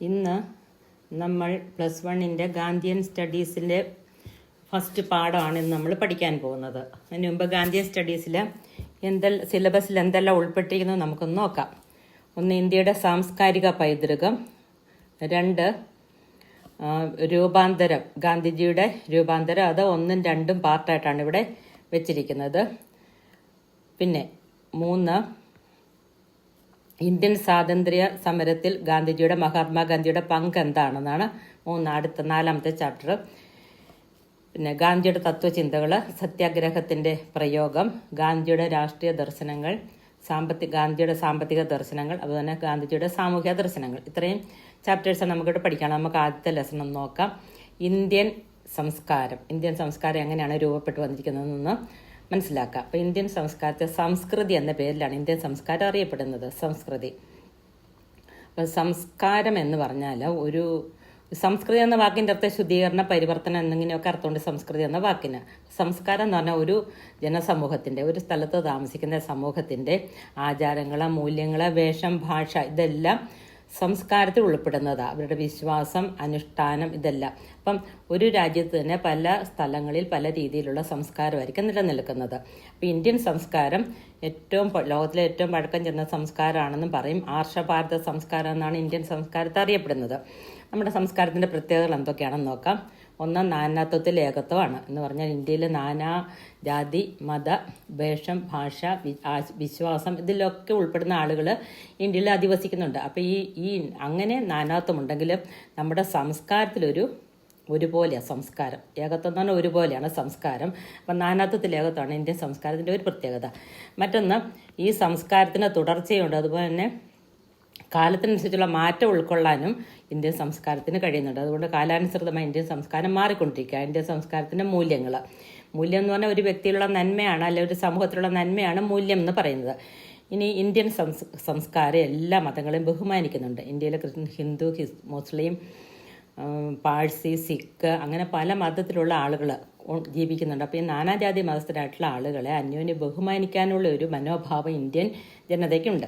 ഇന്ന് നമ്മൾ പ്ലസ് വണ്ണിൻ്റെ ഗാന്ധിയൻ സ്റ്റഡീസിലെ ഫസ്റ്റ് പാഠമാണ് ഇന്ന് നമ്മൾ പഠിക്കാൻ പോകുന്നത്. അതിന് മുമ്പ് ഗാന്ധിയൻ സ്റ്റഡീസിൽ സിലബസിൽ എന്തെല്ലാം ഉൾപ്പെട്ടിരിക്കുന്നത് നമുക്കൊന്ന് നോക്കാം. ഒന്ന്, ഇന്ത്യയുടെ സാംസ്കാരിക പൈതൃകം. 2, രൂപാന്തരം, ഗാന്ധിജിയുടെ രൂപാന്തരം. അത് 1ഉം 2ഉം പാർട്ടായിട്ടാണ് ഇവിടെ വെച്ചിരിക്കുന്നത്. പിന്നെ 3, ഇന്ത്യൻ സ്വാതന്ത്ര്യ സമരത്തിൽ മഹാത്മാഗാന്ധിയുടെ പങ്ക് എന്താണെന്നാണ് അടുത്ത 4ാമത്തെ ചാപ്റ്റർ. പിന്നെ ഗാന്ധിയുടെ തത്വചിന്തകൾ, സത്യാഗ്രഹത്തിൻ്റെ പ്രയോഗം, ഗാന്ധിയുടെ രാഷ്ട്രീയ ദർശനങ്ങൾ, ഗാന്ധിയുടെ സാമ്പത്തിക ദർശനങ്ങൾ, അതുപോലെ തന്നെ ഗാന്ധിജിയുടെ സാമൂഹിക ദർശനങ്ങൾ. ഇത്രയും ചാപ്റ്റേഴ്സാണ് നമുക്കിവിടെ പഠിക്കണം. നമുക്ക് ആദ്യത്തെ ലെസൺ ഒന്ന് നോക്കാം. ഇന്ത്യൻ സംസ്കാരം എങ്ങനെയാണ് രൂപപ്പെട്ടു വന്നിരിക്കുന്നതെന്ന് മനസ്സിലാക്കാം. അപ്പോൾ ഇന്ത്യൻ സംസ്കാരത്തെ സംസ്കൃതി എന്ന പേരിലാണ് ഇന്ത്യൻ സംസ്കാരം അറിയപ്പെടുന്നത്. സംസ്കൃതി. അപ്പോൾ സംസ്കാരം എന്ന് പറഞ്ഞാൽ സംസ്കൃതി എന്ന വാക്കിൻ്റെ അർത്ഥം ശുദ്ധീകരണ, പരിവർത്തനം എന്നിങ്ങനെയൊക്കെ അർത്ഥമുണ്ട് സംസ്കൃതി എന്ന വാക്കിന്. സംസ്കാരം എന്ന് പറഞ്ഞാൽ ഒരു ജനസമൂഹത്തിൻ്റെ, ഒരു സ്ഥലത്ത് താമസിക്കുന്ന സമൂഹത്തിൻ്റെ ആചാരങ്ങൾ, മൂല്യങ്ങൾ, വേഷം, ഭാഷ, ഇതെല്ലാം സംസ്കാരത്തിൽ ഉൾപ്പെടുന്നതാണ്. അവരുടെ വിശ്വാസം, അനുഷ്ഠാനം, ഇതെല്ലാം. അപ്പം ഒരു രാജ്യത്ത് തന്നെ പല സ്ഥലങ്ങളിൽ പല രീതിയിലുള്ള സംസ്കാരമായിരിക്കും നിലനിൽക്കുന്നത്. അപ്പം ഇന്ത്യൻ സംസ്കാരം ലോകത്തിലെ ഏറ്റവും പഴക്കം ചെന്ന സംസ്കാരമാണെന്നും പറയും. ആർഷഭാരത സംസ്കാരം എന്നാണ് ഇന്ത്യൻ സംസ്കാരത്തെ അറിയപ്പെടുന്നത്. നമ്മുടെ സംസ്കാരത്തിൻ്റെ പ്രത്യേകതകൾ എന്തൊക്കെയാണെന്ന് നോക്കാം. 1, നാനാത്വത്തിൽ ഏകത്വമാണ്. എന്ന് പറഞ്ഞാൽ ഇന്ത്യയിൽ നാനാ ജാതി, മത, വേഷം, ഭാഷ, വിശ്വാസം, ഇതിലൊക്കെ ഉൾപ്പെടുന്ന ആളുകൾ ഇന്ത്യയിൽ അധിവസിക്കുന്നുണ്ട്. അപ്പോൾ ഈ അങ്ങനെ നാനാത്വമുണ്ടെങ്കിലും നമ്മുടെ ഒരുപോലെയാണ് സംസ്കാരം. ഏകത്വം എന്ന് പറഞ്ഞാൽ ഒരുപോലെയാണ് സംസ്കാരം. അപ്പം നാനാത്വത്തിൽ ഏകത്വമാണ് ഇന്ത്യൻ സംസ്കാരത്തിൻ്റെ ഒരു പ്രത്യേകത. മറ്റൊന്ന്, ഈ സംസ്കാരത്തിന് തുടർച്ചയുണ്ട്. അതുപോലെ തന്നെ കാലത്തിനനുസരിച്ചുള്ള മാറ്റം ഉൾക്കൊള്ളാനും ഇന്ത്യൻ സംസ്കാരത്തിന് കഴിയുന്നുണ്ട്. അതുകൊണ്ട് കാലാനുസൃതമായി ഇന്ത്യൻ സംസ്കാരം മാറിക്കൊണ്ടിരിക്കുക. ഇന്ത്യൻ സംസ്കാരത്തിൻ്റെ മൂല്യം എന്ന് പറഞ്ഞാൽ ഒരു വ്യക്തിയിലുള്ള നന്മയാണ്, അല്ലെങ്കിൽ ഒരു സമൂഹത്തിലുള്ള നന്മയാണ് മൂല്യം എന്ന് പറയുന്നത്. ഇനി ഇന്ത്യൻ സംസ്കാരം എല്ലാ മതങ്ങളെയും ബഹുമാനിക്കുന്നുണ്ട്. ഇന്ത്യയിലെ ഹിന്ദു, മുസ്ലിം, പാഴ്സി, സിഖ്, അങ്ങനെ പല മതത്തിലുള്ള ആളുകൾ ജീവിക്കുന്നുണ്ട്. അപ്പോൾ ഈ നാനാജാതി മതസ്ഥരായിട്ടുള്ള ആളുകളെ അന്യോന്യം ബഹുമാനിക്കാനുള്ള ഒരു മനോഭാവം ഇന്ത്യൻ ജനതയ്ക്കുണ്ട്.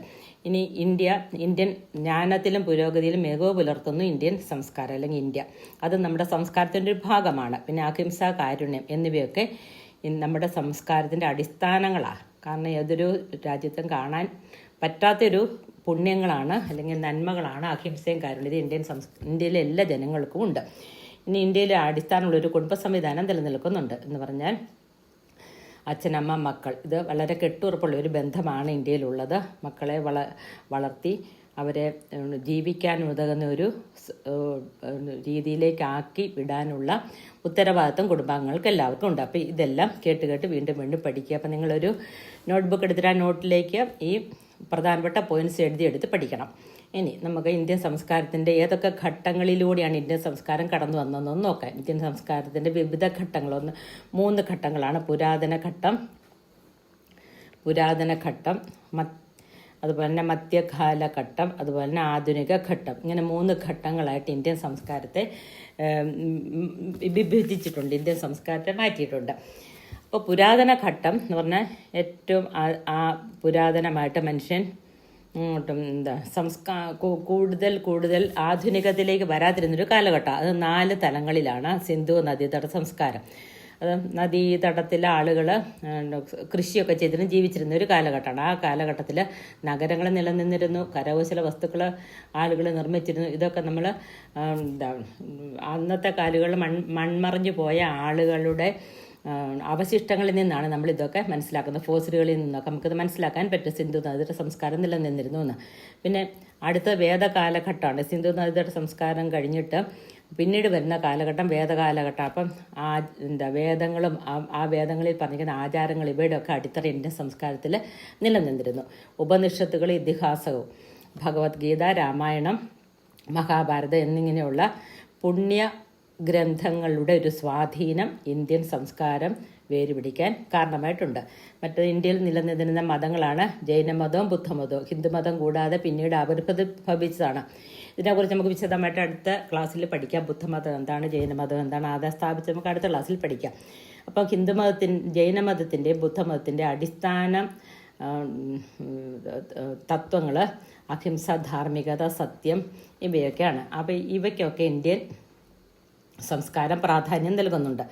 ഇനി ഇന്ത്യൻ ജ്ഞാനത്തിലും പുരോഗതിയിലും മികവ് പുലർത്തുന്നു ഇന്ത്യൻ സംസ്കാരം, അല്ലെങ്കിൽ ഇന്ത്യ. അത് നമ്മുടെ സംസ്കാരത്തിൻ്റെ ഒരു ഭാഗമാണ്. പിന്നെ അഹിംസ, കാരുണ്യം എന്നിവയൊക്കെ നമ്മുടെ സംസ്കാരത്തിൻ്റെ അടിസ്ഥാനങ്ങളാണ്. കാരണം ഏതൊരു രാജ്യത്തും കാണാൻ പറ്റാത്തൊരു പുണ്യങ്ങളാണ്, അല്ലെങ്കിൽ നന്മകളാണ് അഹിംസയും കാരുണ്യം. ഇന്ത്യയിലെ എല്ലാ ജനങ്ങൾക്കും ഉണ്ട്. ഇനി ഇന്ത്യയിലെ അടിസ്ഥാനമുള്ളൊരു കുടുംബ സംവിധാനം നിലനിൽക്കുന്നുണ്ട്. എന്ന് പറഞ്ഞാൽ അച്ഛനമ്മ, മക്കൾ, ഇത് വളരെ കെട്ടുറപ്പുള്ള ഒരു ബന്ധമാണ് ഇന്ത്യയിലുള്ളത്. മക്കളെ വളർത്തി അവരെ ജീവിക്കാൻ ഉതകുന്ന ഒരു രീതിയിലേക്കാക്കി വിടാനുള്ള ഉത്തരവാദിത്വം കുടുംബാംഗങ്ങൾക്ക് എല്ലാവർക്കും ഉണ്ട്. അപ്പോൾ ഇതെല്ലാം കേട്ട് വീണ്ടും പഠിക്കുക. അപ്പോൾ നിങ്ങളൊരു നോട്ട്ബുക്ക് എടുത്തിട്ട് ആ നോട്ടിലേക്ക് ഈ പ്രധാനപ്പെട്ട പോയിന്റ്സ് എഴുതിയെടുത്ത് പഠിക്കണം. ഇനി നമുക്ക് ഇന്ത്യൻ സംസ്കാരത്തിൻ്റെ ഏതൊക്കെ ഘട്ടങ്ങളിലൂടെയാണ് ഇന്ത്യൻ സംസ്കാരം കടന്നു വന്നതെന്ന് നോക്കാം. ഇന്ത്യൻ സംസ്കാരത്തിൻ്റെ വിവിധ ഘട്ടങ്ങൾ 3 ഘട്ടങ്ങളാണ്. പുരാതന ഘട്ടം, അതുപോലെ തന്നെ മധ്യകാലഘട്ടം, അതുപോലെ തന്നെ ആധുനിക ഘട്ടം. ഇങ്ങനെ 3 ഘട്ടങ്ങളായിട്ട് ഇന്ത്യൻ സംസ്കാരത്തെ വിഭജിച്ചിട്ടുണ്ട്, ഇന്ത്യൻ സംസ്കാരത്തെ മാറ്റിയിട്ടുണ്ട്. അപ്പോൾ പുരാതന ഘട്ടം എന്ന് പറഞ്ഞാൽ ഏറ്റവും പുരാതനമായിട്ട് മനുഷ്യൻ കൂടുതൽ ആധുനികതയിലേക്ക് വരാതിരുന്നൊരു കാലഘട്ടം. അത് 4 തലങ്ങളിലാണ്. സിന്ധു നദീതട സംസ്കാരം. അത് നദീതടത്തിലെ ആളുകൾ കൃഷിയൊക്കെ ചെയ്തിരുന്നു ജീവിച്ചിരുന്ന ഒരു കാലഘട്ടമാണ്. ആ കാലഘട്ടത്തിൽ നഗരങ്ങൾ നിലനിന്നിരുന്നു, കരകൗശല വസ്തുക്കൾ ആളുകൾ നിർമ്മിച്ചിരുന്നു. ഇതൊക്കെ നമ്മൾ അന്നത്തെ കാലുകളിൽ മൺമറഞ്ഞു പോയ ആളുകളുടെ അവശിഷ്ടങ്ങളിൽ നിന്നാണ് നമ്മൾ ഇതൊക്കെ മനസ്സിലാക്കുന്നത്. ഫോസിലുകളിൽ നിന്നൊക്കെ നമുക്കിത് മനസ്സിലാക്കാൻ പറ്റും സിന്ധു നദീതട സംസ്കാരം നിലനിന്നിരുന്നു എന്ന്. പിന്നെ അടുത്ത വേദകാലഘട്ടമാണ്. സിന്ധു നദീതട സംസ്കാരം കഴിഞ്ഞിട്ട് പിന്നീട് വരുന്ന കാലഘട്ടം വേദകാലഘട്ടം. അപ്പം വേദങ്ങളും ആ വേദങ്ങളിൽ പറഞ്ഞിരിക്കുന്ന ആചാരങ്ങൾ ഇവയുടെയൊക്കെ അടിത്തറ ഇന്ത്യൻ സംസ്കാരത്തിൽ നിലനിന്നിരുന്നു. ഉപനിഷത്തുകൾ, ഇതിഹാസവും, ഭഗവത്ഗീത, രാമായണം, മഹാഭാരതം എന്നിങ്ങനെയുള്ള പുണ്യ ഗ്രന്ഥങ്ങളുടെ ഒരു സ്വാധീനം ഇന്ത്യൻ സംസ്കാരം വേരുപിടിക്കാൻ കാരണമായിട്ടുണ്ട്. മറ്റു ഇന്ത്യയിൽ നിലനിന്നിരുന്ന മതങ്ങളാണ് ജൈനമതവും ബുദ്ധമതവും. ഹിന്ദുമതം കൂടാതെ പിന്നീട് ആവിർഭവിച്ചതാണ്. ഇതിനെക്കുറിച്ച് നമുക്ക് വിശദമായിട്ട് അടുത്ത ക്ലാസ്സിൽ പഠിക്കാം. ബുദ്ധമതം എന്താണ്, ജൈനമതം എന്താണ്, ആദ്യം സ്ഥാപിച്ച് നമുക്ക് അടുത്ത ക്ലാസ്സിൽ പഠിക്കാം. അപ്പം ജൈനമതത്തിൻ്റെയും ബുദ്ധമതത്തിൻ്റെ അടിസ്ഥാനം തത്വങ്ങൾ അഹിംസ, ധാർമ്മികത, സത്യം ഇവയൊക്കെയാണ്. അപ്പോൾ ഇവയ്ക്കൊക്കെ ഇന്ത്യൻ സംസ്കാരം പ്രാധാന്യം നൽകുന്നുണ്ട്.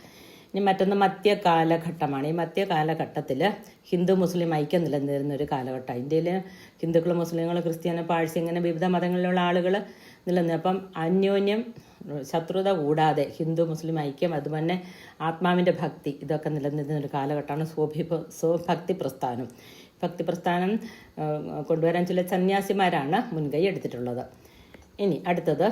ഇനി മറ്റൊന്ന് മധ്യകാലഘട്ടമാണ്. ഈ മധ്യകാലഘട്ടത്തിൽ ഹിന്ദു മുസ്ലിം ഐക്യം നിലനിന്നിരുന്ന ഒരു കാലഘട്ടമാണ്. ഇന്ത്യയിൽ ഹിന്ദുക്കൾ, മുസ്ലിങ്ങൾ, ക്രിസ്ത്യാനി, പാഴ്സി ഇങ്ങനെ വിവിധ മതങ്ങളിലുള്ള ആളുകൾ നിലനിന്ന്. അപ്പം അന്യോന്യം ശത്രുത കൂടാതെ ഹിന്ദു മുസ്ലിം ഐക്യം, അതുപോലെ ആത്മാവിൻ്റെ ഭക്തി, ഇതൊക്കെ നിലനിന്നിരുന്ന ഒരു കാലഘട്ടമാണ് സ്വഭക്തി പ്രസ്ഥാനം. ഭക്തി പ്രസ്ഥാനം കൊണ്ടുവരാൻ ചില സന്യാസിമാരാണ് മുൻകൈ എടുത്തിട്ടുള്ളത്. ഇനി അടുത്തത്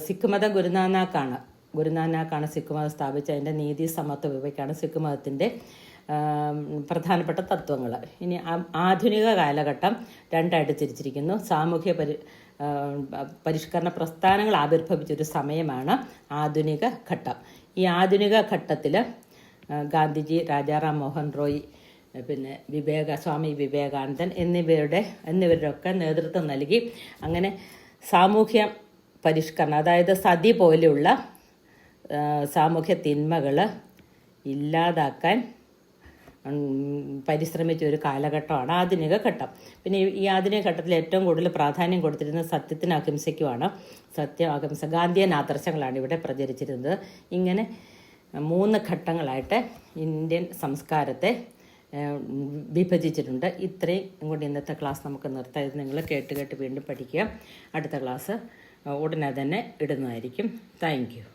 സിഖ് മത ഗുരുനാനാക്കാണ് സിഖ് മതം സ്ഥാപിച്ച. അതിൻ്റെ നീതി, സമത്വ, വിവേകാണ് സിഖ് മതത്തിൻ്റെ പ്രധാനപ്പെട്ട തത്വങ്ങൾ. ഇനി ആധുനിക കാലഘട്ടം രണ്ടായിട്ട് തിരിച്ചിരിക്കുന്നു. സാമൂഹ്യ പരിഷ്കരണ പ്രസ്ഥാനങ്ങൾ ആവിർഭവിച്ചൊരു സമയമാണ് ആധുനിക ഘട്ടം. ഈ ആധുനിക ഘട്ടത്തിൽ ഗാന്ധിജി, രാജാറാം മോഹൻ റോയ്, പിന്നെ സ്വാമി വിവേകാനന്ദൻ എന്നിവരുടെയൊക്കെ നേതൃത്വം നൽകി അങ്ങനെ സാമൂഹ്യ പരിഷ്കരണം, അതായത് സതി പോലെയുള്ള സാമൂഹ്യ തിന്മകൾ ഇല്ലാതാക്കാൻ പരിശ്രമിച്ച ഒരു കാലഘട്ടമാണ് ആധുനിക ഘട്ടം. പിന്നെ ഈ ആധുനിക ഘട്ടത്തിൽ ഏറ്റവും കൂടുതൽ പ്രാധാന്യം കൊടുത്തിരുന്നത് സത്യത്തിനും അഹിംസയ്ക്കുമാണ്. സത്യം, അഹിംസ, ഗാന്ധിയൻ ആദർശങ്ങളാണ് ഇവിടെ പ്രചരിച്ചിരുന്നത്. ഇങ്ങനെ 3 ഘട്ടങ്ങളായിട്ട് ഇന്ത്യൻ സംസ്കാരത്തെ വിഭജിച്ചിട്ടുണ്ട്. ഇത്രയും കൊണ്ട് ഇന്നത്തെ ക്ലാസ് നമുക്ക് നിർത്താം. ഇത് നിങ്ങൾ കേട്ട് വീണ്ടും പഠിക്കുക. അടുത്ത ക്ലാസ് ഉടനെ തന്നെ ഇടുന്നതായിരിക്കും. Thank you.